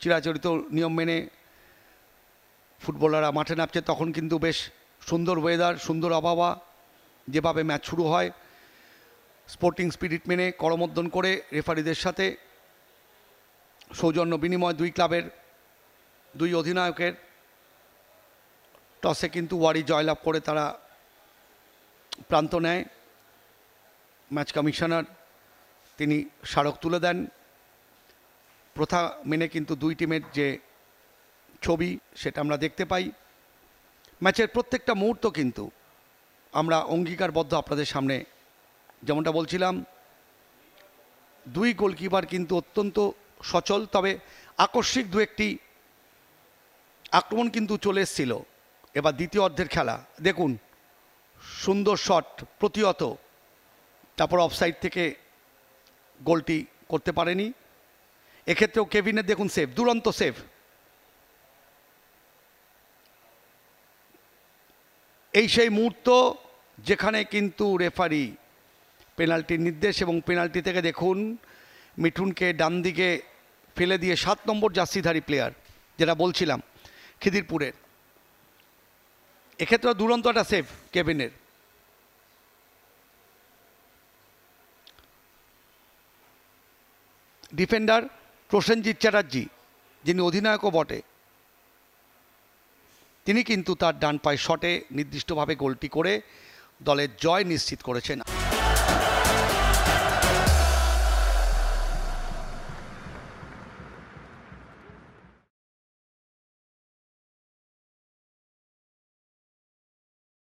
চিরাচরিত নিয়ম মেনে ফুটবলাররা মাঠে নামছে, তখন কিন্তু বেশ সুন্দর ওয়েদার, সুন্দর আবহাওয়া, যেভাবে ম্যাচ শুরু হয় স্পোর্টিং স্পিরিট মেনে করমর্দন করে রেফারিদের সাথে সৌজন্য বিনিময় দুই ক্লাবের দুই অধিনায়কের টসে কিন্তু ওয়ারি জয়লাভ করে তারা প্রান্ত নেয়। ম্যাচ কমিশনার তিনি স্মারক তুলে দেন। প্রথা মেনে কিন্তু দুই টিমের যে ছবি সেটা আমরা দেখতে পাই। ম্যাচের প্রত্যেকটা মুহূর্ত কিন্তু আমরা অঙ্গীকারবদ্ধ আপনাদের সামনে, যেমনটা বলছিলাম দুই গোলকিপার কিন্তু অত্যন্ত সচল, তবে আকস্মিক দু একটি আক্রমণ কিন্তু চলে এসেছিল। এবার দ্বিতীয় অর্ধের খেলা দেখুন, সুন্দর শট প্রতিহত, তারপর অফসাইড থেকে গোলটি করতে পারেনি। এক্ষেত্রেও কেভিনের দেখুন সেভ, দুরন্ত সেভ। এই সেই মুহূর্ত যেখানে কিন্তু রেফারি পেনাল্টির নির্দেশ, এবং পেনাল্টি থেকে দেখুন মিঠুনকে ডান দিকে ফেলে দিয়ে 7 নম্বর জার্সিধারী প্লেয়ার, যেটা বলছিলাম খিদিরপুরের, এক্ষেত্রে দুরন্ত একটা সেভ কেভিনের। ডিফেন্ডার প্রসেনজিৎ চ্যাটার্জি, যিনি অধিনায়কও বটে, তিনি কিন্তু তার ডান পায়ে শটে নির্দিষ্টভাবে গোলটি করে দলের জয় নিশ্চিত করেছেন।